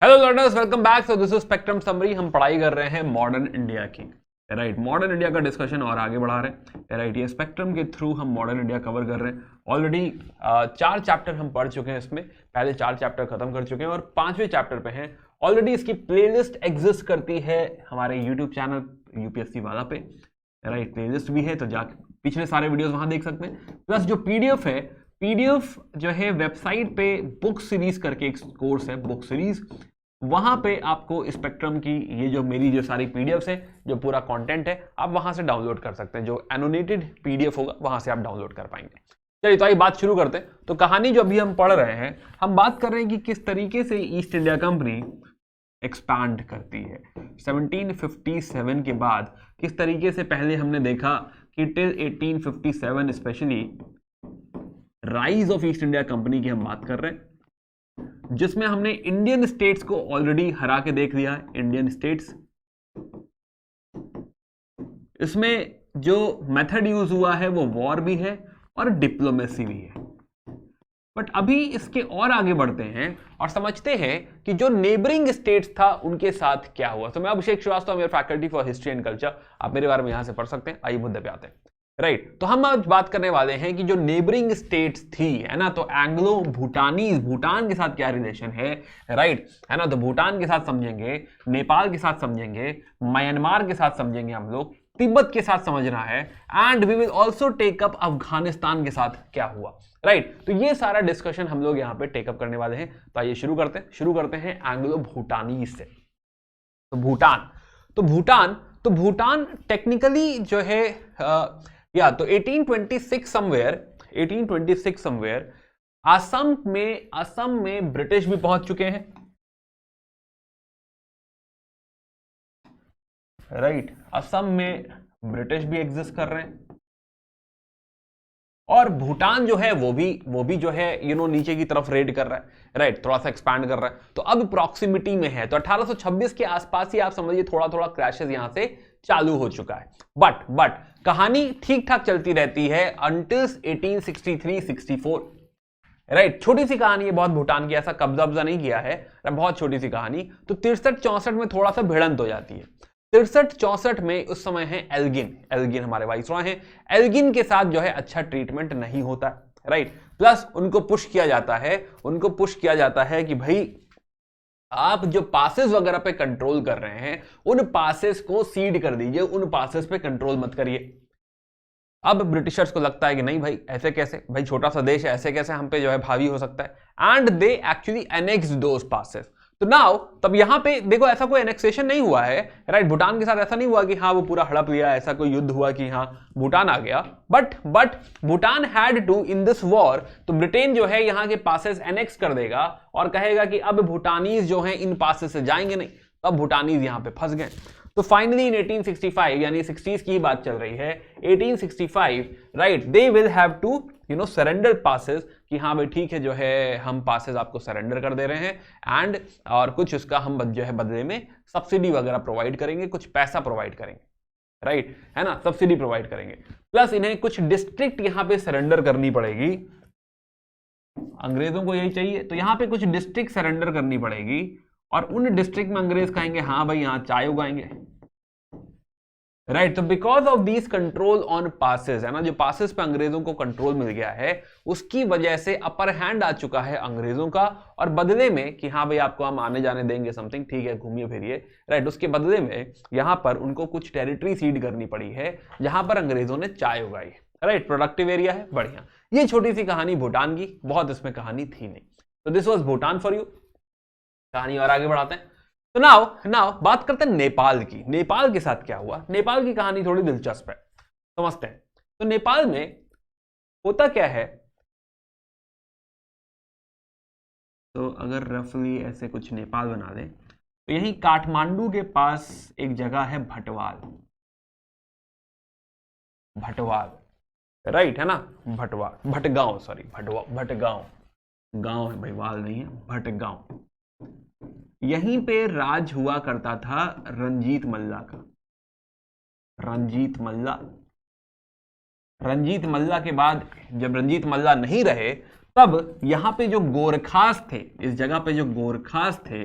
Hello learners, welcome back. So this is spectrum summary. हम पढ़ाई कर रहे हैं मॉडर्न इंडिया की, राइट। मॉडर्न इंडिया का डिस्कशन और आगे बढ़ा रहे हैं, राइट। ये स्पेक्ट्रम के थ्रू हम मॉडर्न इंडिया कवर कर रहे हैं। ऑलरेडी 4 चैप्टर हम पढ़ चुके हैं। इसमें पहले 4 चैप्टर खत्म कर चुके हैं और 5वें चैप्टर पे हैं। ऑलरेडी इसकी प्लेलिस्ट एग्जिस्ट करती है हमारे यूट्यूब चैनल यूपीएससी वाला पे, राइट। प्लेलिस्ट भी है, तो जाके पिछले सारे वीडियोस वहां देख सकते हैं। प्लस जो पीडीएफ है, पीडीएफ जो है वेबसाइट पे बुक सीरीज करके एक कोर्स है, बुक सीरीज। वहां पे आपको स्पेक्ट्रम की ये जो मेरी जो सारी पीडीएफ है, जो पूरा कंटेंट है, आप वहां से डाउनलोड कर सकते हैं। जो एनोटेटेड पीडीएफ होगा वहां से आप डाउनलोड कर पाएंगे। चलिए तो आइए बात शुरू करते हैं। तो कहानी जो अभी हम पढ़ रहे हैं, हम बात कर रहे हैं कि किस तरीके से ईस्ट इंडिया कंपनी एक्सपैंड करती है 1757 के बाद। किस तरीके से पहले हमने देखा कि till 1857 specially rise of east India company की हम बात कर रहे हैं, जिसमें हमने इंडियन स्टेट्स को ऑलरेडी हरा के देख लिया है। इंडियन स्टेट्स, इसमें जो मेथड यूज हुआ है वो वॉर भी है और डिप्लोमेसी भी है। बट अभी इसके और आगे बढ़ते हैं और समझते हैं कि जो नेबरिंग स्टेट्स था उनके साथ क्या हुआ। तो मैं अभिषेक श्रीवास्तव, मेरे faculty for history and culture, आप मेरे बारे में यहां से पढ़ सकते हैं। आइए मुद्दे पे आते हैं, राइट। तो हम आज बात करने वाले हैं कि जो नेबरिंग स्टेट्स थी, है ना, तो एंग्लो भूटानीज, भूटान के साथ क्या रिलेशन है, राइट, है ना। तो भूटान के साथ समझेंगे, नेपाल के साथ समझेंगे, म्यांमार के साथ समझेंगे हम लोग, तिब्बत के साथ समझना है, and we will also take up Afghanistan के साथ क्या हुआ, राइट। तो ये सारा डिस्कशन हम लोग यहाँ पे टेकअप करने वाले हैं। तो आइए शुरू करते हैं एंग्लो भूटानीज से। तो भूटान टेक्निकली जो है तो 1826 समवेयर असम में ब्रिटिश भी पहुंच चुके हैं, राइट। असम में ब्रिटिश भी एग्जिस्ट कर रहे हैं और भूटान जो है वो भी जो है नीचे की तरफ रेड कर रहा है, राइट, थोड़ा सा एक्सपैंड कर रहा है। तो अब प्रॉक्सिमिटी में है। तो 1826 के आसपास ही आप समझिए थोड़ा थोड़ा क्रैशेस यहां से चालू हो चुका है। बट कहानी ठीक ठाक चलती रहती है अंटिल 1863-64, राइट। छोटी सी कहानी है बहुत भूटान की, ऐसा कब्जा नहीं किया है, बहुत छोटी सी कहानी। तो 63-64 में थोड़ा सा भिड़ंत हो जाती है। 63-64 में उस समय है एल्गिन हमारे वाइसरॉय हैं। एल्गिन के साथ जो है अच्छा ट्रीटमेंट नहीं होता, राइट। प्लस उनको पुश किया जाता है कि भाई आप जो पासेस वगैरह पे कंट्रोल कर रहे हैं, उन पासेस को सीड कर दीजिए, उन पासेस पे कंट्रोल मत करिए। अब ब्रिटिशर्स को लगता है कि नहीं भाई, ऐसे कैसे, भाई छोटा सा देश है, ऐसे कैसे हम पे जो है भावी हो सकता है, and they actually annexed those passes. तो नाउ तब यहां पे देखो, ऐसा कोई एनेक्सेशन नहीं हुआ है, राइट। भूटान के साथ ऐसा नहीं हुआ कि हाँ वो पूरा हड़प लिया, ऐसा कोई युद्ध हुआ कि हाँ भूटान आ गया। But Bhutan had to in this war, तो ब्रिटेन जो है यहां के पासेस एनेक्स कर देगा और कहेगा कि अब भूटानीज जो है इन पासेस से जाएंगे नहीं। तब भूटानीज यहां पे फंस गए। तो फाइनली इन 1865, यानी 60s की बात चल रही है, 1865, right, they will have to surrender passes, कि हाँ भाई ठीक है, जो है हम पासेस आपको सरेंडर कर दे रहे हैं, एंड और कुछ उसका हम जो है बदले में सब्सिडी वगैरह प्रोवाइड करेंगे, कुछ पैसा प्रोवाइड करेंगे, राइट, है ना, सब्सिडी प्रोवाइड करेंगे। प्लस इन्हें कुछ डिस्ट्रिक्ट यहां पे सरेंडर करनी पड़ेगी, अंग्रेजों को यही चाहिए। तो यहां पे कुछ डिस्ट्रिक्ट सरेंडर करनी पड़ेगी और उन डिस्ट्रिक्ट में अंग्रेज कहेंगे हाँ भाई यहां चाय उगाएंगे, राइट। तो because of these control on passes, है ना, जो पासेस पे अंग्रेजों को कंट्रोल मिल गया है, उसकी वजह से अपर हैंड आ चुका है अंग्रेजों का। और बदले में कि हाँ भाई आपको हम आने जाने देंगे समथिंग, ठीक है, घूमिए फिरिए, राइट। उसके बदले में यहां पर उनको कुछ टेरिटरी सीड करनी पड़ी है, जहां पर अंग्रेजों ने चाय उगाई, राइट। प्रोडक्टिव एरिया है, बढ़िया। ये छोटी सी कहानी भूटान की, बहुत इसमें कहानी थी नहीं। तो this was Bhutan for you. कहानी और आगे बढ़ाते हैं। तो नाउ बात करते हैं नेपाल की। नेपाल के साथ क्या हुआ, नेपाल की कहानी थोड़ी दिलचस्प है, समझते हैं। तो नेपाल में होता क्या है, तो अगर रफली ऐसे कुछ नेपाल बना दें, तो यही काठमांडू के पास एक जगह है भटवाल, राइट, है ना, भटगांव गांव है भाई, वाल नहीं है, भटगांव। यहीं पे राज हुआ करता था रंजीत मल्ला का। रंजीत मल्ला के बाद जब रंजीत मल्ला नहीं रहे, तब यहां पे जो गोरखास थे, इस जगह पे जो गोरखास थे,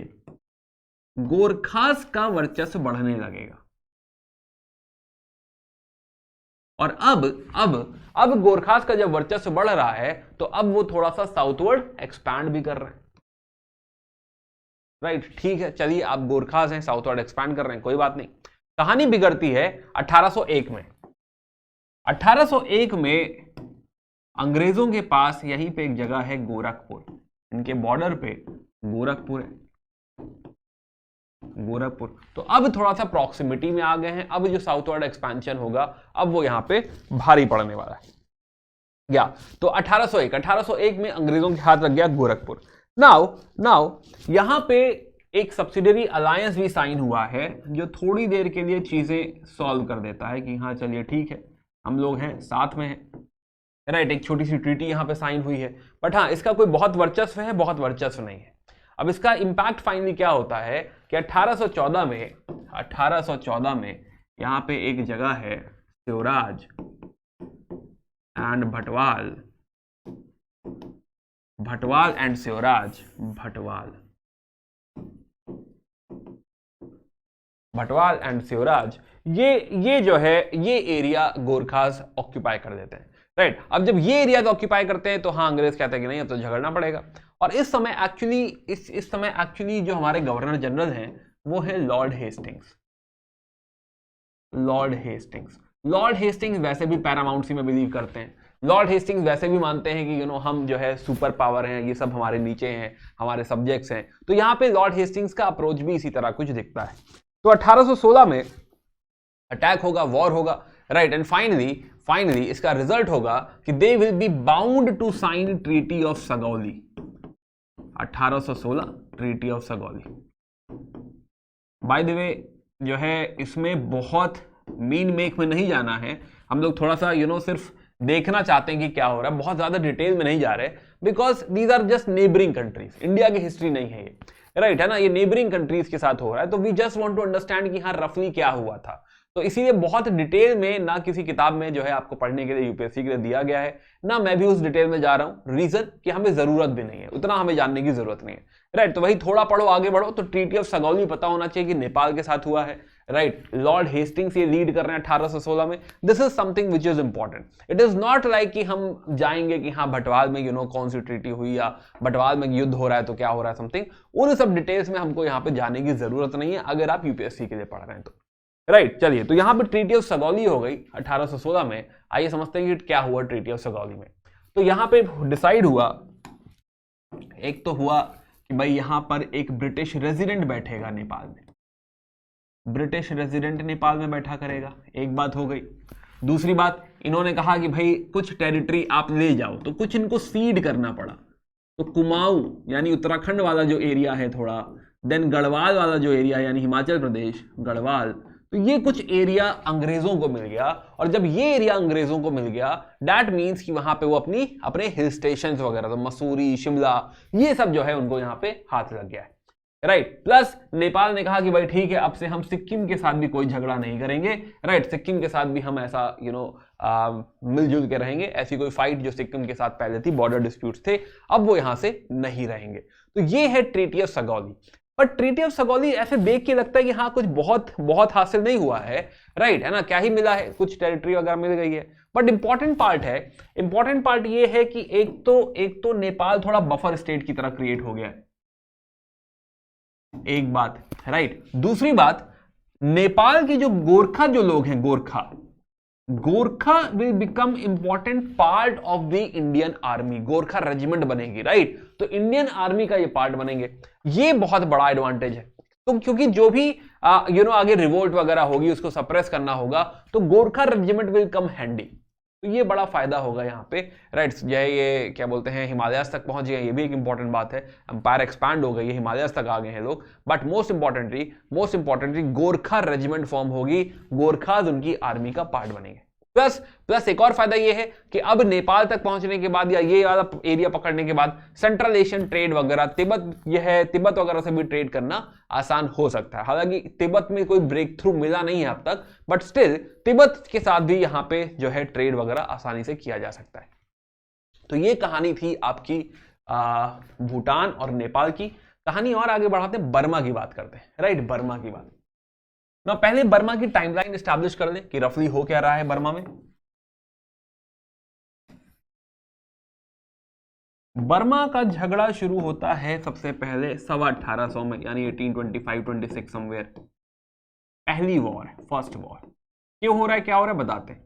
गोरखास का वर्चस्व बढ़ने लगेगा। और अब गोरखास का जब वर्चस्व बढ़ रहा है तो अब वो थोड़ा सा साउथवर्ड एक्सपैंड भी कर रहे हैं, राइट। ठीक है, चलिए आप गोरखास हैं, साउथवर्ड एक्सपैंड कर रहे हैं, कोई बात नहीं। कहानी बिगड़ती है 1801 में। 1801 में अंग्रेजों के पास यहीं पे एक जगह है गोरखपुर, इनके बॉर्डर पे गोरखपुर है, गोरखपुर। तो अब थोड़ा सा प्रॉक्सिमिटी में आ गए हैं, अब जो साउथवर्ड एक्सपेंशन होगा अब वो यहां पे भारी पड़ने वाला है। या तो 1801 में अंग्रेजों के हाथ लग गया गोरखपुर। नाउ यहां पे एक सब्सिडरी अलायंस भी साइन हुआ है जो थोड़ी देर के लिए चीजें सॉल्व कर देता है कि हाँ चलिए ठीक है, हम लोग हैं, साथ में हैं, राइट। एक छोटी सी ट्रीटी यहां पे साइन हुई है, बट हाँ इसका कोई बहुत वर्चस्व है, बहुत वर्चस्व नहीं है। अब इसका इंपैक्ट फाइनली क्या होता है कि 1814 में यहां पे एक जगह है Shivraj and Bhatwal and Shivraj, Bhatwal and Shivraj, ये जो है ये एरिया गोरखास ऑक्यूपाई कर देते हैं, राइट। अब जब ये एरिया ऑक्यूपाई करते हैं तो हाँ अंग्रेज कहते हैं कि नहीं अब तो झगड़ना पड़ेगा। और इस समय एक्चुअली जो हमारे गवर्नर जनरल हैं वो है लॉर्ड हेस्टिंग्स। लॉर्ड हेस्टिंग्स वैसे भी पैरामाउंसी में बिलीव करते हैं, लॉर्ड हेस्टिंग्स वैसे भी मानते हैं कि हम जो है सुपर पावर हैं, ये सब हमारे नीचे हैं, हमारे सब्जेक्ट्स हैं। तो यहाँ पे लॉर्ड हेस्टिंग्स का अप्रोच भी इसी तरह कुछ दिखता है। तो 1816 में अटैक होगा, वॉर होगा, राइट। एंड फाइनली इसका रिजल्ट होगा कि they will be bound to sign treaty of Sagauli. 1816 treaty of Sagauli. By the way जो है इसमें बहुत मीन मेक में नहीं जाना है, हम लोग थोड़ा सा सिर्फ देखना चाहते हैं कि क्या हो रहा है, बहुत ज्यादा डिटेल में नहीं जा रहे, because these are just neighbouring countries, India की हिस्ट्री नहीं है ये, राइट है ना, ये नेबरिंग कंट्रीज के साथ हो रहा है। तो we just want to understand कि हाँ रफली क्या हुआ था। तो इसीलिए बहुत डिटेल में ना किसी किताब में जो है आपको पढ़ने के लिए यूपीएससी के लिए दिया गया है, ना मैं भी उस डिटेल में जा रहा हूं, रीजन कि हमें जरूरत भी नहीं है, उतना हमें जानने की जरूरत नहीं है, राइट। तो वही थोड़ा पढ़ो, आगे बढ़ो। तो ट्रीटी ऑफ सगौली पता होना चाहिए कि नेपाल के साथ हुआ है, राइट। लॉर्ड हेस्टिंग्स ये लीड कर रहे हैं 1816 में। This is something which is important. It is not like कि हम जाएंगे कि हाँ भटवाल में कौन सी ट्रीटी हुई या भटवाल में युद्ध हो रहा है तो क्या हो रहा है, समथिंग। उन सब डिटेल्स में हमको यहाँ पे जाने की जरूरत नहीं है अगर आप यूपीएससी के लिए पढ़ रहे हैं तो, राइट। चलिए, तो यहां पे ट्रीटी ऑफ सगौली हो गई 1816 में। आइए समझते हैं कि क्या हुआ ट्रीटी ऑफ सगौली में। तो यहां पे डिसाइड हुआ, एक तो हुआ कि भाई यहां पर एक ब्रिटिश रेजिडेंट बैठेगा नेपाल में, ब्रिटिश रेजिडेंट नेपाल में बैठा करेगा, एक बात हो गई। दूसरी बात, इन्होंने कहा कि भाई कुछ टेरिटरी आप ले जाओ, तो कुछ इनको सीड करना पड़ा। तो कुमाऊं यानी उत्तराखंड वाला जो एरिया है थोड़ा, देन गढ़वाल वाला जो एरिया यानी हिमाचल प्रदेश गढ़वाल, तो ये कुछ एरिया अंग्रेजों को मिल गया। और जब ये एरिया अंग्रेजों को मिल गया, दैट मींस कि वहां पे वो अपने हिल स्टेशंस वगैरह, तो मसूरी, शिमला, ये सब जो है उनको यहां पे हाथ लग गया है, राइट। प्लस नेपाल ने कहा कि भाई ठीक है, अब से हम सिक्किम के साथ भी कोई झगड़ा नहीं करेंगे, राइट। सिक्किम के साथ भी हम ऐसा मिलजुल के रहेंगे, ऐसी कोई फाइट जो सिक्किम के साथ पहले थी, बॉर्डर डिस्प्यूट्स थे, अब वो यहां से नहीं रहेंगे। तो ये है ट्रीटी ऑफ सगौली। पर ट्रीटी ऑफ सगौली ऐसे देख के लगता है कि हाँ कुछ बहुत हासिल नहीं हुआ है, राइट है ना, क्या ही मिला है, कुछ टेरिटरी वगैरह मिल गई है। बट इंपॉर्टेंट पार्ट ये है कि एक तो नेपाल थोड़ा बफर स्टेट की तरह क्रिएट हो गया है, एक बात, राइट। दूसरी बात, नेपाल के जो गोरखा जो लोग हैं, Gorkha will become important part of the Indian army, Gorkha regiment बनेगी, राइट। तो इंडियन आर्मी का ये पार्ट बनेंगे, ये बहुत बड़ा एडवांटेज है। तो क्योंकि जो भी आगे रिवोल्ट वगैरह होगी उसको सप्रेस करना होगा, तो Gorkha regiment will come handy. तो ये बड़ा फायदा होगा यहाँ पे, राइट। ये क्या बोलते हैं, हिमालयास तक पहुंच गए, ये भी एक इंपॉर्टेंट बात है। एम्पायर एक्सपैंड हो गई है, हिमालयास तक आ गए हैं लोग। But most importantly Gorkha regiment form होगी, गोरखाज उनकी आर्मी का पार्ट बनेंगे। प्लस एक और फायदा ये है कि अब नेपाल तक पहुंचने के बाद या ये वाला एरिया पकड़ने के बाद सेंट्रल एशियन ट्रेड वगैरह, तिब्बत वगैरह से भी ट्रेड करना आसान हो सकता है। हालांकि तिब्बत में कोई ब्रेक थ्रू मिला नहीं है अब तक, बट स्टिल तिब्बत के साथ भी यहां पे जो है ट्रेड वगैरह आसानी से किया जा सकता है। तो ये कहानी थी आपकी भूटान और नेपाल की। कहानी और आगे बढ़ाते हैं, बर्मा की बात करते हैं, राइट, बर्मा की बात ना। पहले बर्मा की टाइमलाइन एस्टैब्लिश कर लें कि रफली हो क्या रहा है बर्मा में। बर्मा का झगड़ा शुरू होता है सबसे पहले 1850 में, यानी 1825-26 समवेयर। पहली वॉर, फर्स्ट वॉर। क्यों हो रहा है, क्या हो रहा है बताते हैं।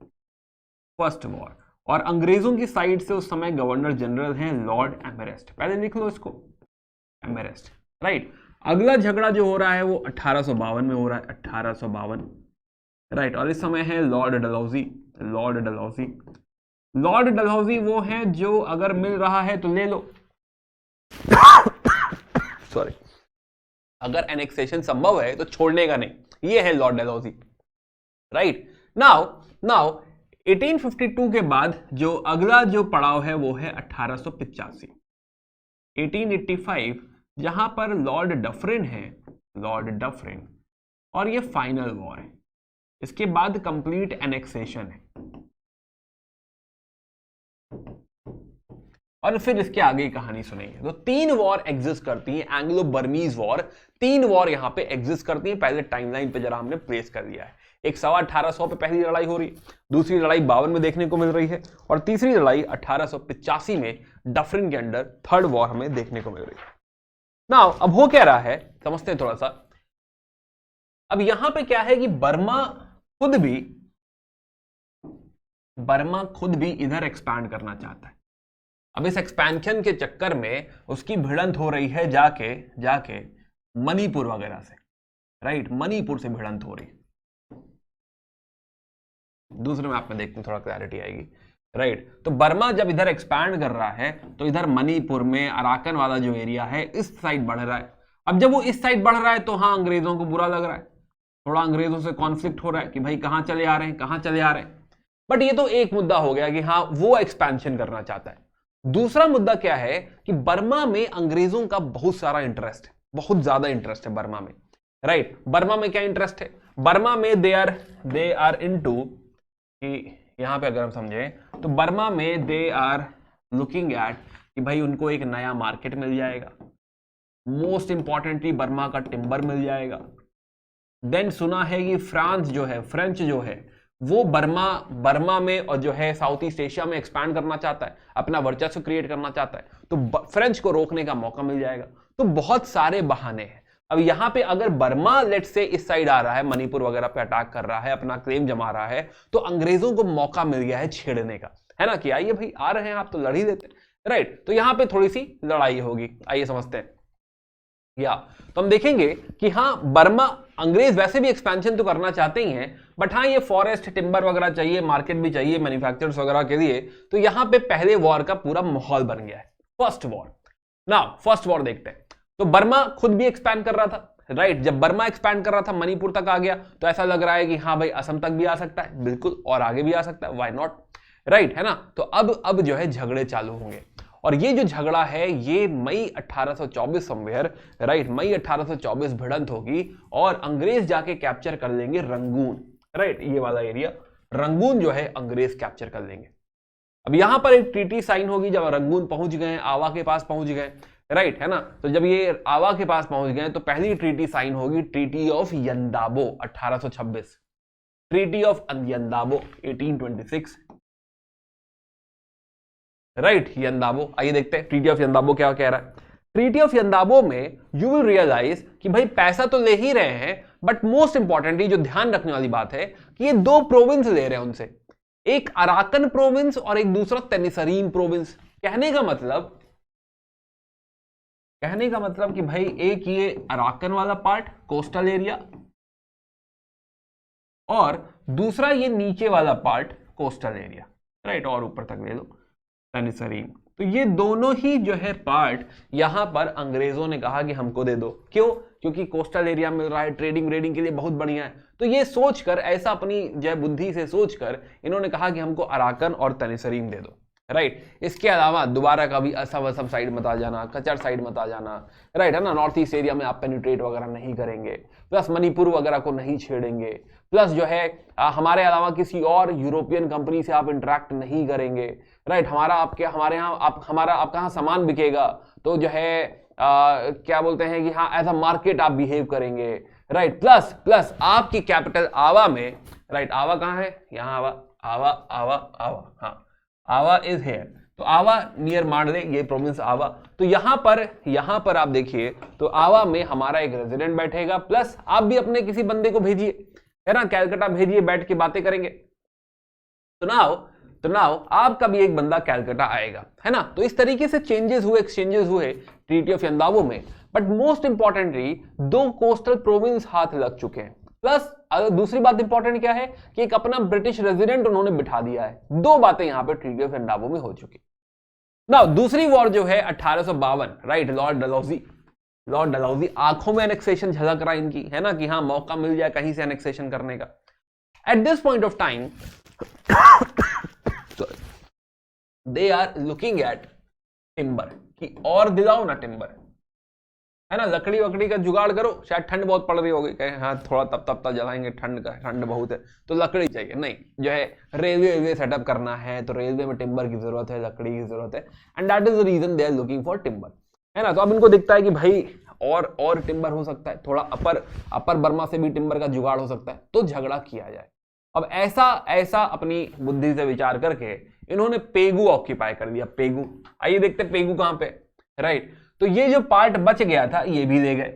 फर्स्ट वॉर, और अंग्रेजों की साइड से उस समय गवर्नर जनरल हैं लॉर्ड एमरेस्ट, पहले लिख लो इसको, एमरेस्ट, राइट। अगला झगड़ा जो हो रहा है वो 1852 में हो रहा है, 1852, राइट। और इस समय है Lord Dalhousie, Lord Dalhousie. Lord Dalhousie वो हैं जो अगर मिल रहा है तो ले लो, सॉरी, अगर एनेक्सेशन संभव है तो छोड़ने का नहीं, ये है लॉर्ड डलहौजी, राइट। नाउ 1852 के बाद जो अगला जो पड़ाव है वो है 1885, 1885, जहां पर लॉर्ड डफरिन है, लॉर्ड डफरिन, और ये फाइनल वॉर है। इसके बाद कंप्लीट एनेक्सेशन है, और फिर इसके आगे की कहानी सुनेंगे। तो 3 वॉर एग्जिस्ट करती है, एंग्लो बर्मीज वॉर, 3 वॉर यहां पे एग्जिस्ट करती है। पहले टाइमलाइन पे जरा हमने प्लेस कर दिया है। एक 1850 पे पहली लड़ाई हो रही, दूसरी लड़ाई 52 में देखने को मिल रही है, और तीसरी लड़ाई 1885 में डफरिन के अंडर थर्ड वॉर हमें देखने को मिल रही है। नाउ अब हो क्या रहा है समझते हैं थोड़ा सा। अब यहां पे क्या है कि बर्मा खुद भी इधर एक्सपैंड करना चाहता है। अब इस एक्सपेंशन के चक्कर में उसकी भिड़ंत हो रही है जाके मणिपुर वगैरह से, राइट, मणिपुर से भिड़ंत हो रही है। दूसरे मैप में देखते हैं, थोड़ा क्लैरिटी आएगी, राइट। तो बर्मा जब इधर एक्सपैंड कर रहा है तो इधर मणिपुर में अराकन वाला जो एरिया है इस साइड बढ़ रहा है। अब जब वो इस साइड बढ़ रहा है तो हाँ अंग्रेजों को बुरा लग रहा है, थोड़ा अंग्रेजों से कॉन्फ्लिक्ट हो रहा है कि भाई कहां चले आ रहे हैं। बट ये तो एक मुद्दा हो गया कि हाँ वो एक्सपेंशन करना चाहता है। दूसरा मुद्दा क्या है कि बर्मा में अंग्रेजों का बहुत सारा इंटरेस्ट है, बहुत ज्यादा इंटरेस्ट है बर्मा में, राइट। बर्मा में क्या इंटरेस्ट है, बर्मा में दे आर इनटू, कि यहां पे अगर हम समझे तो बर्मा में दे आर लुकिंग एट कि भाई उनको एक नया मार्केट मिल जाएगा, मोस्ट इंपॉर्टेंटली बर्मा का टिम्बर मिल जाएगा। देन सुना है कि फ्रांस जो है, फ्रेंच जो है, वो बर्मा में और जो है साउथ ईस्ट एशिया में एक्सपैंड करना चाहता है, अपना वर्चस्व क्रिएट करना चाहता है, तो फ्रेंच को रोकने का मौका मिल जाएगा। तो बहुत सारे बहाने हैं। अब यहां पे अगर बर्मा लेट से इस साइड आ रहा है, मणिपुर वगैरह पे अटैक कर रहा है, अपना क्लेम जमा रहा है, तो अंग्रेजों को मौका मिल गया है छेड़ने का, है ना, कि आइए भाई आ रहे हैं आप तो लड़ ही देते, राइट। तो यहां पे थोड़ी सी लड़ाई होगी, आइए समझते हैं। तो हम देखेंगे कि हाँ बर्मा, अंग्रेज वैसे भी एक्सपेंशन तो करना चाहते ही हैं, बट हाँ ये फॉरेस्ट टिम्बर वगैरह चाहिए, मार्केट भी चाहिए मैन्युफैक्चरर्स वगैरह के लिए। तो यहां पे पहले वॉर का पूरा माहौल बन गया है, फर्स्ट वॉर देखते हैं। तो बर्मा खुद भी एक्सपैंड कर रहा था, राइट। जब बर्मा एक्सपैंड कर रहा था मणिपुर तक आ गया तो ऐसा लग रहा है कि हाँ भाई असम तक भी आ सकता है, बिल्कुल, और आगे भी आ सकता है, व्हाई नॉट, राइट, है ना। तो अब जो है झगड़े चालू होंगे, और ये जो झगड़ा है ये मई 1824 समवेयर, राइट, मई 1824 भिड़ंत होगी, और अंग्रेज जाके कैप्चर कर लेंगे रंगून, राइट, ये वाला एरिया रंगून जो है अंग्रेज कैप्चर कर लेंगे। अब यहां पर एक ट्रीटी साइन होगी, जब रंगून पहुंच गए, आवा के पास पहुंच गए, राइट, है ना। तो जब ये आवा के पास पहुंच गए तो पहली ट्रीटी साइन होगी, treaty of Yandabo 1826, treaty of Yandabo 1826, right, Yandabo. आइए देखते हैं ट्रीटी ऑफ यंदाबो क्या कह रहा है। ट्रीटी ऑफ यंदाबो में यू विल रियलाइज कि भाई पैसा तो ले ही रहे हैं, बट मोस्ट इंपॉर्टेंटली जो ध्यान रखने वाली बात है कि ये 2 प्रोविंस ले रहे हैं उनसे, एक अराकन प्रोविंस और एक दूसरा तेनिसरीन प्रोविंस। कहने का मतलब कि भाई एक ये अराकन वाला पार्ट कोस्टल एरिया, और दूसरा ये नीचे वाला पार्ट कोस्टल एरिया, राइट, और ऊपर तक ले लो तेनिसरीन। तो ये दोनों ही जो है पार्ट यहां पर अंग्रेजों ने कहा कि हमको दे दो। क्यों? क्योंकि कोस्टल एरिया मिल रहा है, ट्रेडिंग के लिए बहुत बढ़िया है। तो ये सोचकर, ऐसा अपनी जय बुद्धि से सोचकर इन्होंने कहा कि हमको अराकन और तेनिसरीन दे दो, राइट। इसके अलावा दोबारा कभी असम साइड मत आ जाना, कचर साइड मत आ जाना, राइट, है ना। नॉर्थ ईस्ट एरिया में आप पेनिट्रेट वगैरह नहीं करेंगे, प्लस मणिपुर वगैरह को नहीं छेड़ेंगे, प्लस जो है हमारे अलावा किसी और यूरोपियन कंपनी से आप इंटरेक्ट नहीं करेंगे, राइट। हमारे यहाँ आपका यहाँ सामान बिकेगा तो जो है क्या बोलते हैं कि हाँ एज अ मार्केट आप बिहेव करेंगे, राइट। प्लस प्लस आपकी कैपिटल आवा में, राइट, आवा कहाँ है, यहाँ आवा, आवा आवा आवा, हाँ आवा इज हेयर, तो आवा नियर मांडले, ये प्रोविंस आवा। तो यहां पर आप देखिए तो आवा में हमारा एक रेजिडेंट बैठेगा, प्लस आप भी अपने किसी बंदे को भेजिए, है ना, कैलकाटा भेजिए, बैठ के बातें करेंगे। तो नाउ आपका भी एक बंदा कैलकाटा आएगा, है ना। तो इस तरीके से चेंजेस हुए, एक्सचेंजेस हुए ट्रीटी ऑफ यंदावो में। But most importantly 2 coastal province हाथ लग चुके हैं। प्लस दूसरी बात इंपॉर्टेंट क्या है कि एक अपना ब्रिटिश रेजिडेंट उन्होंने बिठा दिया है। 2 बातें यहां पे ट्रीटी ऑफ यंदावो में हो चुकी। नाउ दूसरी वॉर जो है 1852, राइट, लॉर्ड डलहौजी आंखों में एनेक्सेशन झलक रहा है इनकी, है ना, कि हाँ मौका मिल जाए कहीं से एनेक्सेशन करने का। At this point of time they are looking at timber, कि और दिलाओ ना टिम्बर, है ना, लकड़ी वकड़ी का जुगाड़ करो, शायद ठंड बहुत पड़ रही होगी, कहे हाँ थोड़ा तप जलाएंगे, ठंड बहुत है तो लकड़ी चाहिए, नहीं जो है रेलवे सेटअप करना है तो रेलवे में टिम्बर की जरूरत है, लकड़ी की जरूरत है, and that is the reason they are looking for timber, है ना। तो अब इनको दिखता है कि भाई और टिम्बर हो सकता है, थोड़ा अपर बर्मा से भी टिम्बर का जुगाड़ हो सकता है, तो झगड़ा किया जाए। अब ऐसा अपनी बुद्धि से विचार करके इन्होंने पेगू ऑक्यूपाई कर दिया। पेगू, आइए देखते हैं पेगू कहां पे, राइट। तो ये जो पार्ट बच गया था ये भी ले गए,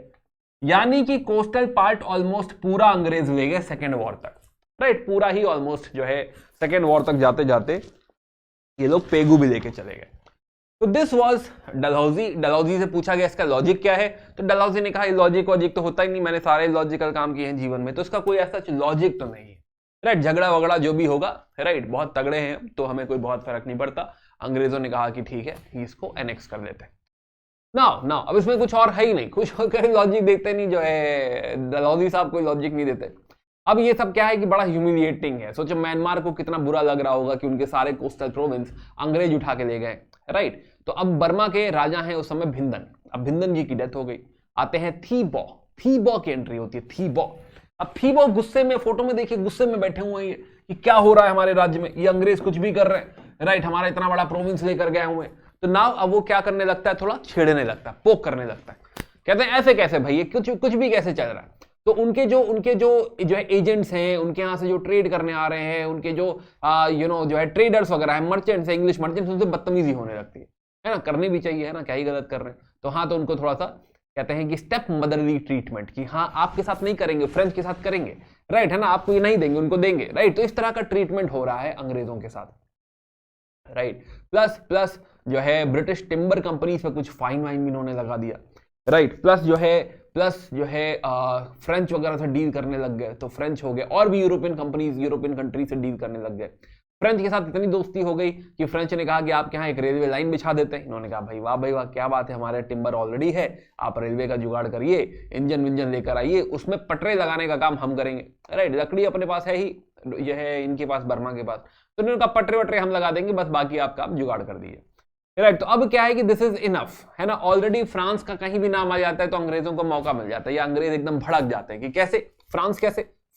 यानी कि कोस्टल पार्ट ऑलमोस्ट पूरा अंग्रेज ले गए सेकेंड वॉर तक, राइट, पूरा ही ऑलमोस्ट जो है सेकेंड वॉर तक जाते जाते ये लोग पेगू भी लेके चले गए। तो दिस वाज डलहौजी से पूछा गया इसका लॉजिक क्या है, तो डलहौजी ने कहा लॉजिक वॉजिक तो होता ही नहीं, मैंने सारे लॉजिकल काम किए हैं जीवन में, तो इसका कोई ऐसा लॉजिक तो नहीं है, राइट। झगड़ा वगड़ा जो भी होगा, राइट, बहुत तगड़े हैं तो हमें कोई बहुत फर्क नहीं पड़ता। अंग्रेजों ने कहा कि ठीक है इसको एनेक्स कर देते हैं। नाउ अब इसमें कुछ और है ही नहीं, कुछ और लॉजिक देते नहीं, जो है डलहौजी साहब कोई लॉजिक नहीं देते। अब ये सब क्या है कि बड़ा ह्यूमिलिएटिंग है। सोचो म्यांमार को कितना बुरा लग रहा होगा कि उनके सारे कोस्टल प्रोविंस अंग्रेज उठा के ले गए, राइट। तो अब बर्मा के राजा हैं उस समय भिंदन, अब भिंदन जी की डेथ हो गई, आते हैं थीबॉ की एंट्री होती है, थीबॉ। अब थीबॉ गुस्से में, फोटो में देखिए गुस्से में बैठे हुए हैं कि क्या हो रहा है हमारे राज्य में, ये अंग्रेज कुछ भी कर रहे हैं, राइट, हमारा इतना बड़ा प्रोविंस लेकर गए हुए। तो नाउ अब वो क्या करने लगता है, थोड़ा छेड़ने लगता है, पोक करने लगता है, कहते हैं ऐसे कैसे भाई, ये कुछ भी कैसे चल रहा है। तो उनके जो है एजेंट्स हैं, उनके यहाँ से जो ट्रेड करने आ रहे हैं, उनके जो जो है ट्रेडर्स वगैरह है, मर्चेंट्स है, इंग्लिश मर्चेंट्स, उनसे बदतमीजी होने लगती है ना, करनी भी चाहिए, है ना, क्या ही गलत कर रहे हैं। तो हाँ, तो उनको थोड़ा सा कहते हैं कि स्टेप मदरली ट्रीटमेंट, कि हाँ आपके साथ नहीं करेंगे, फ्रेंच के साथ करेंगे, राइट, है ना, आपको ये नहीं देंगे, उनको देंगे, राइट। तो इस तरह का ट्रीटमेंट हो रहा है अंग्रेजों के साथ, राइट। प्लस जो है ब्रिटिश टिम्बर कंपनीज पे कुछ फाइन वाइन भी इन्होंने लगा दिया, राइट। प्लस जो है फ्रेंच वगैरह से डील करने लग गए, तो फ्रेंच हो गए, और भी यूरोपियन कंट्री से डील करने लग गए। फ्रेंच के साथ इतनी दोस्ती हो गई कि फ्रेंच ने कहा कि आपके यहाँ एक रेलवे लाइन बिछा देते हैं। इन्होंने कहा भाई वाह क्या बात है, हमारे टिम्बर ऑलरेडी है, आप रेलवे का जुगाड़ करिए, इंजन विंजन लेकर आइए, उसमें पटरे लगाने का काम हम करेंगे, राइट। लकड़ी अपने पास है ही, यह है इनके पास, बर्मा के पास, तो इन्होंने कहा पटरे वटरे हम लगा देंगे, बस बाकी आप काम जुगाड़ कर दिए, राइट। तो अब क्या है कि दिस इज इनफ, है ना। ऑलरेडी फ्रांस का कहीं भी नाम आ जाता है तो अंग्रेजों को मौका मिल जाता है, या अंग्रेज एकदम भड़क जाते हैं कि कैसे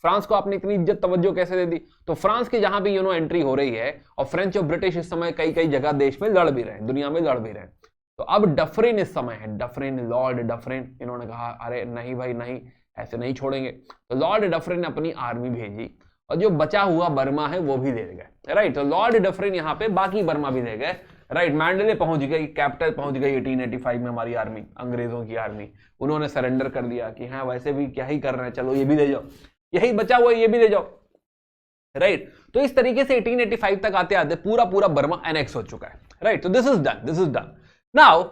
फ्रांस को आपने इतनी इज्जत तवज्जो कैसे दे दी। तो फ्रांस की जहां भी एंट्री हो रही है, और फ्रेंच और ब्रिटिश इस समय कई जगह देश में लड़ भी रहे हैं, दुनिया में लड़ भी रहे हैं। तो अब डफरिन इस समय है, लॉर्ड डफरिन, इन्होंने कहा अरे नहीं भाई नहीं, ऐसे नहीं छोड़ेंगे। तो लॉर्ड डफरिन ने अपनी आर्मी भेजी, और जो बचा हुआ बर्मा है वो भी ले गए, राइट। तो लॉर्ड डफरिन यहाँ पे बाकी बर्मा भी ले गए, राइट। मैंडले पहुंच गई, कैपिटल पहुंच गई 1885 में हमारी आर्मी, अंग्रेजों की आर्मी, उन्होंने सरेंडर कर दिया कि हाँ वैसे भी क्या ही कर रहे हैं, चलो ये भी ले जाओ, यही बचा हुआ ये भी ले जाओ, राइट। तो इस तरीके से 1885 तक आते आते पूरा बर्मा एनेक्स हो चुका है, राइट। तो दिस इज डन। नाउ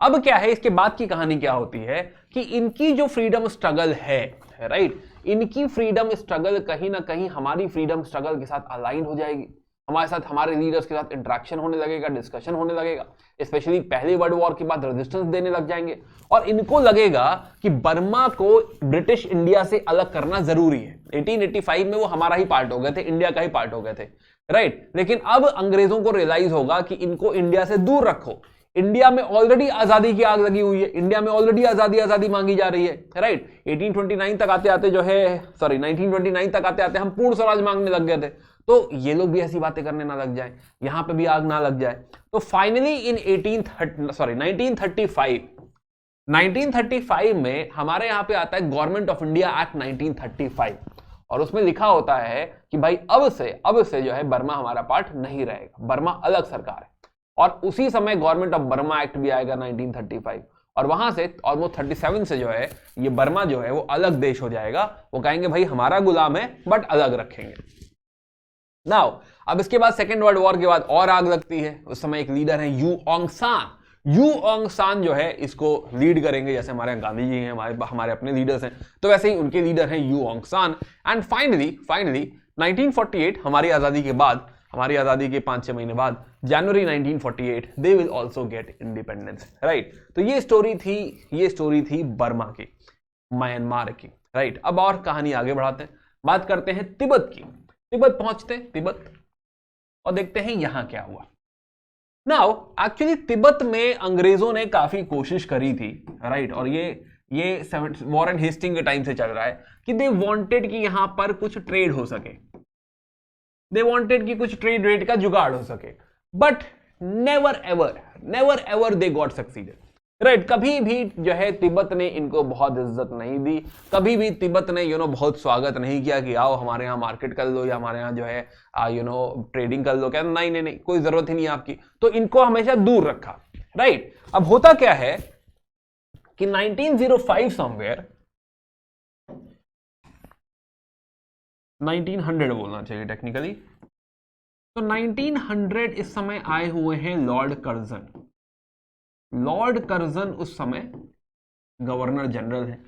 अब क्या है, इसके बाद की कहानी क्या होती है कि इनकी जो फ्रीडम स्ट्रगल है, राइट, इनकी फ्रीडम स्ट्रगल कहीं ना कहीं हमारी फ्रीडम स्ट्रगल के साथ अलाइन हो जाएगी, हमारे साथ, हमारे लीडर्स के साथ इंटरेक्शन होने लगेगा, डिस्कशन होने लगेगा, स्पेशली पहली वर्ल्ड वॉर के बाद रेजिस्टेंस देने लग जाएंगे, और इनको लगेगा कि बर्मा को ब्रिटिश इंडिया से अलग करना जरूरी है। 1885 में वो हमारा ही पार्ट हो गए थे, इंडिया का ही पार्ट हो गए थे, राइट। लेकिन अब अंग्रेजों को रियलाइज होगा कि इनको इंडिया से दूर रखो, इंडिया में ऑलरेडी आजादी की आग लगी हुई है, इंडिया में ऑलरेडी आजादी मांगी जा रही है, राइट। 1929 तक आते आते हम पूर्ण स्वराज मांगने लग गए थे, तो ये लोग भी ऐसी बातें करने ना लग जाए, यहां पे भी आग ना लग जाए। तो फाइनली इन 1935 1935 में हमारे यहां पे आता है गवर्नमेंट ऑफ इंडिया एक्ट 1935 और उसमें लिखा होता है कि भाई अब से जो है बर्मा हमारा पार्ट नहीं रहेगा, बर्मा अलग सरकार है। और उसी समय गवर्नमेंट ऑफ बर्मा एक्ट भी आएगा 1935 और वहां से ऑलमोस्ट 37 से जो है ये बर्मा जो है वो अलग देश हो जाएगा। वो कहेंगे भाई हमारा गुलाम है बट अलग रखेंगे। नाउ अब इसके बाद सेकेंड वर्ल्ड वॉर के बाद और आग लगती है। उस समय एक लीडर है यू ऑंग सान। यू ऑंग सान जो है इसको लीड करेंगे, जैसे हमारे गांधी जी हैं, हमारे अपने लीडर्स हैं, तो वैसे ही उनके लीडर हैं यू ऑंग सान। एंड फाइनली 1948 हमारी आजादी के बाद, हमारी आजादी के 5-6 महीने बाद, जनवरी 1948 they will also get independence, right. तो ये स्टोरी थी बर्मा की, म्यांमार की, राइट। अब और कहानी आगे बढ़ाते हैं, बात करते हैं तिब्बत की। तिब्बत पहुंचते हैं, तिब्बत, और देखते हैं यहां क्या हुआ। नाउ एक्चुअली तिब्बत में अंग्रेजों ने काफी कोशिश करी थी, राइट। और ये वॉरेन हेस्टिंग के टाइम से चल रहा है कि दे वांटेड कि यहां पर कुछ ट्रेड हो सके, दे वांटेड कि कुछ ट्रेड रेट का जुगाड़ हो सके, but never ever they got succeeded, right. कभी भी जो है तिब्बत ने इनको बहुत इज्जत नहीं दी, कभी भी तिब्बत ने बहुत स्वागत नहीं किया कि आओ हमारे यहाँ मार्केट कर लो या हमारे यहाँ जो है ट्रेडिंग कर लो, क्या नहीं, कोई जरूरत ही नहीं आपकी। तो इनको हमेशा दूर रखा, राइट। अब होता क्या है कि 1905 समवेयर, 1900 बोलना चाहिए टेक्निकली, तो 1900 इस समय आए हुए हैं लॉर्ड कर्जन। लॉर्ड कर्जन उस समय गवर्नर जनरल है।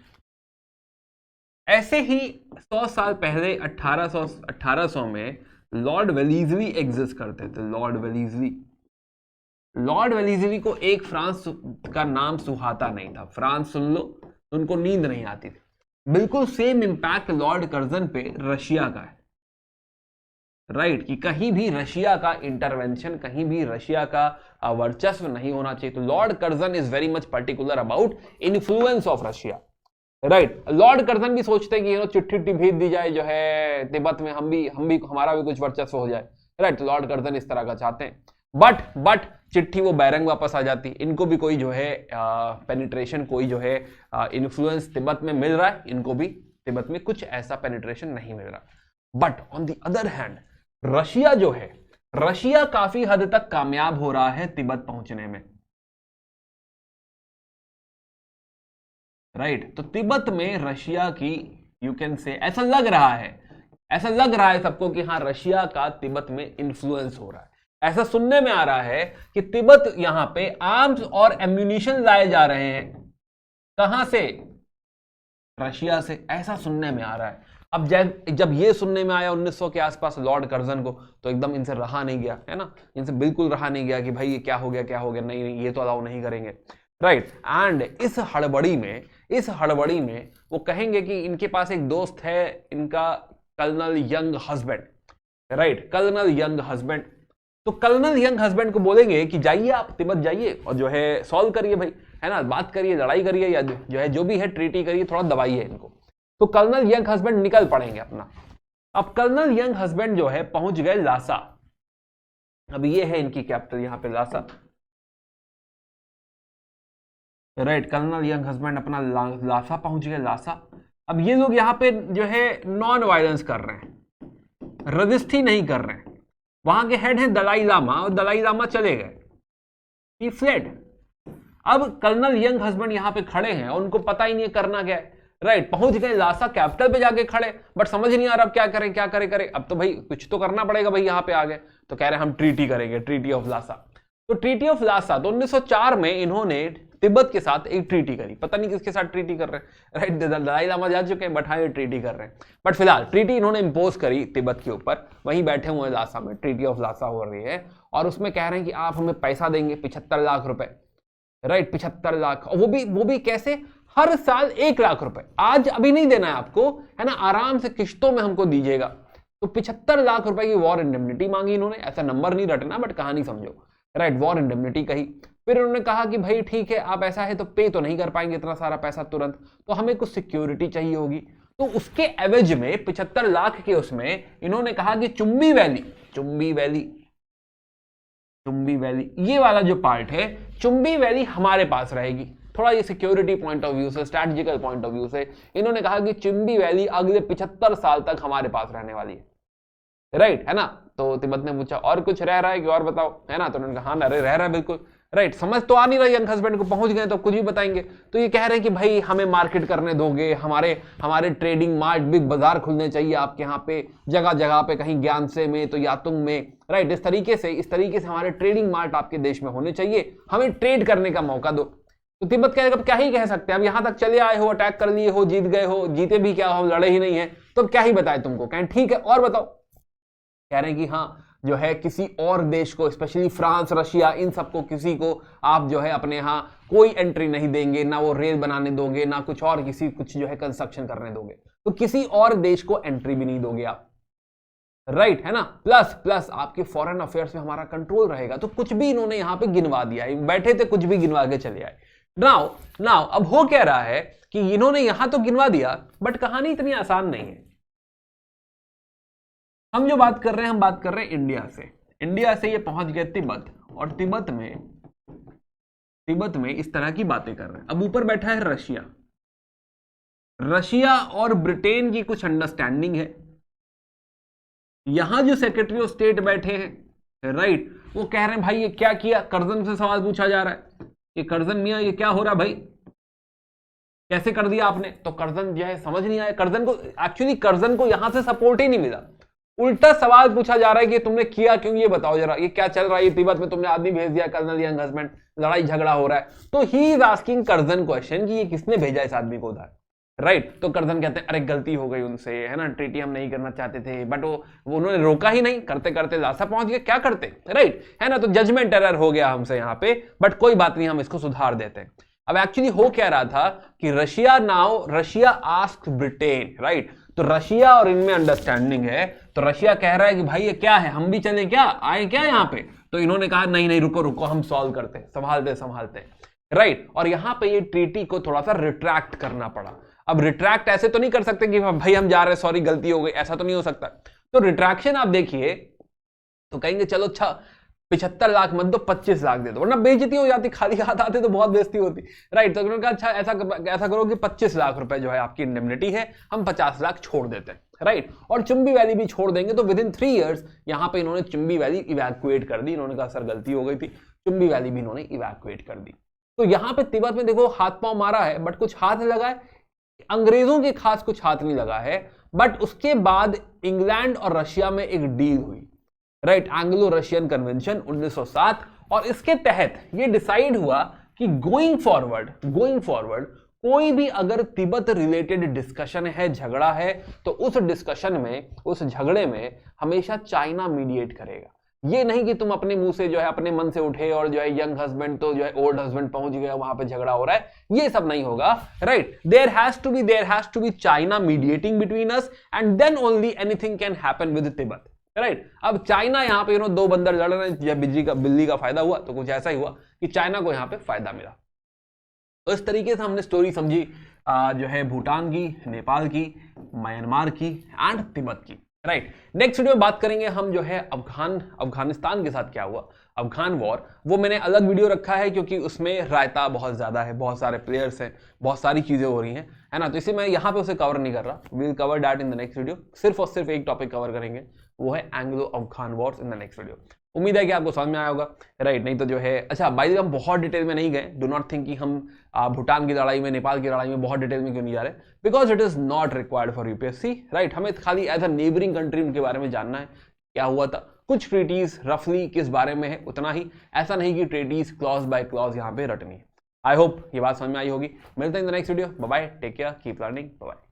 ऐसे ही 100 साल पहले 1800 में लॉर्ड वेलीजली एग्जिस्ट करते थे। लॉर्ड वेलीजली को एक फ्रांस का नाम सुहाता नहीं था। फ्रांस सुन लो तो उनको नींद नहीं आती थी। बिल्कुल सेम इंपैक्ट लॉर्ड कर्जन पे रशिया का है, राइट। कि कहीं भी रशिया का इंटरवेंशन, कहीं भी रशिया का वर्चस्व नहीं होना चाहिए। तो Lord Curzon is very much particular about influence of Russia, right. Lord Curzon भी सोचते हैं कि चिट्ठी भेज दी जाए जो है तिब्बत में, हम भी हमारा भी कुछ वर्चस्व हो जाए, राइट। तो लॉर्ड कर्जन इस तरह का चाहते हैं, बट चिट्ठी वो बैरंग वापस आ जाती। इनको भी कोई जो है पेनिट्रेशन, कोई जो है इन्फ्लुएंस तिब्बत में मिल रहा है, इनको भी तिब्बत में कुछ ऐसा पेनिट्रेशन नहीं मिल रहा। But on the other hand Russia जो है, रशिया काफी हद तक कामयाब हो रहा है तिब्बत पहुंचने में, राइट। तो तिब्बत में रशिया की यू कैन से ऐसा लग रहा है सबको कि हाँ रशिया का तिब्बत में इन्फ्लुएंस हो रहा है। ऐसा सुनने में आ रहा है कि तिब्बत यहां पे आर्म्स और एम्यूनिशन लाए जा रहे हैं। कहां से? रशिया से, ऐसा सुनने में आ रहा है। अब जब ये सुनने में आया 1900 के आसपास लॉर्ड कर्जन को, तो एकदम इनसे रहा नहीं गया, है ना, इनसे बिल्कुल रहा नहीं गया कि भाई ये क्या हो गया, नहीं ये तो अलाउ नहीं करेंगे, राइट। एंड इस हड़बड़ी में वो कहेंगे कि इनके पास एक दोस्त है, इनका colonel Younghusband, right, colonel Younghusband. तो कर्नल यंग हस्बैंड को बोलेंगे कि जाइए आप तिब्बत जाइए और जो है सॉल्व करिए भाई, है ना, बात करिए, लड़ाई करिए, या जो है जो भी है ट्रीटी करिए, थोड़ा दबाइए इनको। तो कर्नल यंग हस्बैंड निकल पड़ेंगे अपना। अब कर्नल यंग हस्बैंड जो है पहुंच गए लासा। अब ये है इनकी कैपिटल यहां पे Lhasa, right. Colonel Younghusband अपना लासा पहुंच गए, लासा। अब ये लोग यहां पे जो है नॉन वायलेंस कर रहे हैं, रजिस्ट्री नहीं कर रहे हैं। वहां के हेड हैं दलाई लामा, और दलाई लामा चले गए, ही फ्लेड। अब कर्नल यंग हस्बैंड यहां पे खड़े हैं और उनको पता ही नहीं है करना क्या है, राइट। पहुंच गए लासा कैपिटल पे जाके खड़े, बट समझ नहीं आ रहा अब क्या करें। अब तो भाई कुछ तो करना पड़ेगा भाई, यहां पे आ गए तो कह रहे हैं हम ट्रीटी करेंगे, ट्रीटी ऑफ लासा। तो ट्रीटी ऑफ लासा, तो 1904 में इन्होंने तिब्बत के साथ एक ट्रीटी करी। पता नहीं किसके साथ ट्रीटी कर रहे हैं, राइट। दलाई लामा जा चुके हैं, बट हाँ ये ट्रीटी कर रहे हैं। बट फिलहाल ट्रीटी इन्होंने इंपोज करी तिब्बत के ऊपर, वहीं बैठे हुए हैं लासा में, ट्रीटी ऑफ लासा हो रही है। और उसमें कह रहे हैं कि आप हमें पैसा देंगे 75 लाख रुपए, राइट, 75 लाख। और वो भी कैसे? हर साल 1 लाख रुपए। आज अभी नहीं देना है आपको, है ना, आराम से किश्तों में हमको दीजिएगा। तो 75 लाख रुपए की वॉर इंडेमनिटी मांगी इन्होंने। ऐसा नंबर नहीं रटना, बट कहानी समझो, राइट। वॉर इंडेमनिटी कही। फिर उन्होंने कहा कि भाई ठीक है, आप ऐसा है तो पे तो नहीं कर पाएंगे इतना सारा पैसा तुरंत, तो हमें कुछ सिक्योरिटी चाहिए होगी। तो उसके एवज में 75 लाख के उसमें इन्होंने कहा कि चुम्बी वैली, ये वाला जो पार्ट है, चुम्बी वैली हमारे पास रहेगी, थोड़ा ये सिक्योरिटी पॉइंट ऑफ व्यू से, स्ट्रैटेजिकल पॉइंट ऑफ व्यू से इन्होंने कहा कि चिंबी वैली अगले 75 साल तक हमारे पास रहने वाली है, राइट, है ना। तो तिब्बत ने पूछा और कुछ रह रहा है कि और बताओ, है ना। तो उन्होंने कहा हाँ अरे रह रहा है बिल्कुल, राइट। समझ तो आ नहीं रहा यंग हस्बैंड को, पहुंच गए तो कुछ भी बताएंगे। तो ये कह रहे हैं कि भाई हमें मार्केट करने दोगे, हमारे ट्रेडिंग मार्ट, बिग बाजार खुलने चाहिए आपके यहाँ पे, जगह जगह पे, कहीं ज्ञानसे में तो यातुंग में, राइट। इस तरीके से हमारे ट्रेडिंग मार्ट आपके देश में होने चाहिए, हमें ट्रेड करने का मौका दो। तो तिब्बत कहेगा क्या ही कह सकते हैं, अब यहां तक चले आए हो, अटैक कर लिए हो, जीत गए हो, जीते भी क्या हो, लड़े ही नहीं है, तो क्या ही बताए तुमको। कहें ठीक है और बताओ। कह रहे हैं कि हाँ जो है किसी और देश को, स्पेशली फ्रांस, रशिया, इन सबको किसी को आप जो है अपने यहाँ कोई एंट्री नहीं देंगे, ना वो रेल बनाने दोगे, ना कुछ और कुछ जो है कंस्ट्रक्शन करने दोगे, तो किसी और देश को एंट्री भी नहीं दोगे आप, राइट, है ना। प्लस आपके फॉरेन अफेयर्स में हमारा कंट्रोल रहेगा। तो कुछ भी इन्होंने यहां पे गिनवा दिया है, बैठे थे कुछ भी गिनवा के चले आए। नाउ अब हो क्या रहा है कि इन्होंने यहां तो गिनवा दिया, बट कहानी इतनी आसान नहीं है। हम जो बात कर रहे हैं, हम बात कर रहे हैं इंडिया से ये पहुंच गए तिब्बत, और तिब्बत में इस तरह की बातें कर रहे हैं। अब ऊपर बैठा है रशिया और ब्रिटेन की कुछ अंडरस्टैंडिंग है। यहां जो सेक्रेटरी ऑफ स्टेट बैठे हैं, राइट, वो कह रहे हैं भाई ये क्या किया। करजन से सवाल पूछा जा रहा है, ये करजन मियां ये क्या हो रहा भाई, कैसे कर दिया आपने। तो करजन जो है समझ नहीं आया, करजन को यहां से सपोर्ट ही नहीं मिला, उल्टा सवाल पूछा जा रहा है कि तुमने किया क्यों, ये बताओ जरा, ये क्या चल रहा है तिब्बत में, तुमने आदमी भेज दिया कर्नल यंग हस्बैंड, लड़ाई झगड़ा हो रहा है। तो he is asking Curzon question कि ये किसने भेजा इस आदमी को उधर, राइट। तो करजन कहते हैं अरे गलती हो गई उनसे, है ना, ट्रीटी हम नहीं करना चाहते थे, बट वो उन्होंने रोका ही नहीं, करते करते लासा पहुंच गए, क्या करते, राइट, है ना। तो जजमेंट एरर हो गया हमसे यहाँ पे, बट कोई बात नहीं, हम इसको सुधार देते हैं। अब एक्चुअली हो क्या रहा था कि रशिया आस्क्ड ब्रिटेन, राइट। तो रशिया और इनमें अंडरस्टैंडिंग है, तो रशिया कह रहा है कि भाई ये क्या है, हम भी चले क्या, आए क्या यहाँ पे। तो इन्होंने कहा नहीं रुको हम सॉल्व करते, संभालते, राइट। और यहां पे ये ट्रीटी को थोड़ा सा रिट्रैक्ट करना पड़ा। अब रिट्रैक्ट ऐसे तो नहीं कर सकते कि भाई हम जा रहे हैं, सॉरी गलती हो गई, ऐसा तो नहीं हो सकता। तो रिट्रैक्शन आप देखिए तो कहेंगे चलो 75 लाख मत दो, 25 लाख दे दो, वरना बेइज्जती हो जाती, खाली हाथ आते तो बहुत बेइज्जती होती, राइट। तो उन्होंने कहा अच्छा ऐसा करो कि 25 लाख रुपए जो है आपकी इंडेमनिटी है, हम 50 लाख छोड़ देते हैं, राइट। और चुंबी वैली भी छोड़ देंगे। तो विद इन 3 इयर्स यहां पे इन्होंने चुंबी वैली इवैक्यूएट कर दी। इन्होंने कहा सर गलती हो गई थी, चुंबी वैली भी इन्होंने इवैक्यूएट कर दी। तो यहां पे तिब्बत में देखो हाथ पांव मारा है, बट कुछ हाथ नहीं लगा है, अंग्रेजों के खास कुछ हाथ नहीं लगा है। बट उसके बाद इंग्लैंड और रशिया में एक डील हुई, राइट, एंग्लो रशियन कन्वेंशन 1907, और इसके तहत ये डिसाइड हुआ कि गोइंग फॉरवर्ड कोई भी अगर तिब्बत रिलेटेड डिस्कशन है, झगड़ा है, तो उस डिस्कशन में, उस झगड़े में हमेशा चाइना मीडिएट करेगा। ये नहीं कि तुम अपने मुंह से जो है अपने मन से उठे और जो है यंग हस्बैंड तो जो है ओल्ड हस्बैंड पहुंच गया, वहां पे झगड़ा हो रहा है, ये सब नहीं होगा, right. There has to be China mediating between us, and then only anything can happen with Tibet, right. अब चाइना यहां पे दो बंदर लड़ रहे हैं, जब बिल्ली का फायदा हुआ, तो कुछ ऐसा ही हुआ कि चाइना को यहां पे फायदा मिला। तो इस तरीके से हमने स्टोरी समझी जो है भूटान की, नेपाल की, म्यांमार की एंड तिब्बत की, राइट। नेक्स्ट वीडियो में बात करेंगे हम जो है अफगानिस्तान के साथ क्या हुआ, अफगान वॉर। वो मैंने अलग वीडियो रखा है क्योंकि उसमें रायता बहुत ज्यादा है, बहुत सारे प्लेयर्स हैं, बहुत सारी चीजें हो रही हैं, है ना। तो इसे मैं यहाँ पे उसे कवर नहीं कर रहा, will cover that in the next video. सिर्फ और सिर्फ एक टॉपिक कवर करेंगे, वो है Anglo Afghan Wars in the next video. उम्मीद है कि आपको समझ में आया होगा, राइट। नहीं तो जो है, अच्छा बाय द वे हम बहुत डिटेल में नहीं गए, डू नॉट थिंक कि हम भूटान की लड़ाई में, नेपाल की लड़ाई में बहुत डिटेल में क्यों नहीं जा रहे, because it is not required for UPSC, right. हमें खाली एज अ नेबरिंग कंट्री उनके बारे में जानना है, क्या हुआ था, कुछ ट्रीटीज रफली किस बारे में है, उतना ही, ऐसा नहीं कि ट्रीटीज क्लॉज बाय क्लॉज यहाँ पे रटनी है। आई होप ये बात समझ में आई होगी। मिलते हैं in the next video, bye bye, take care, keep learning, bye bye.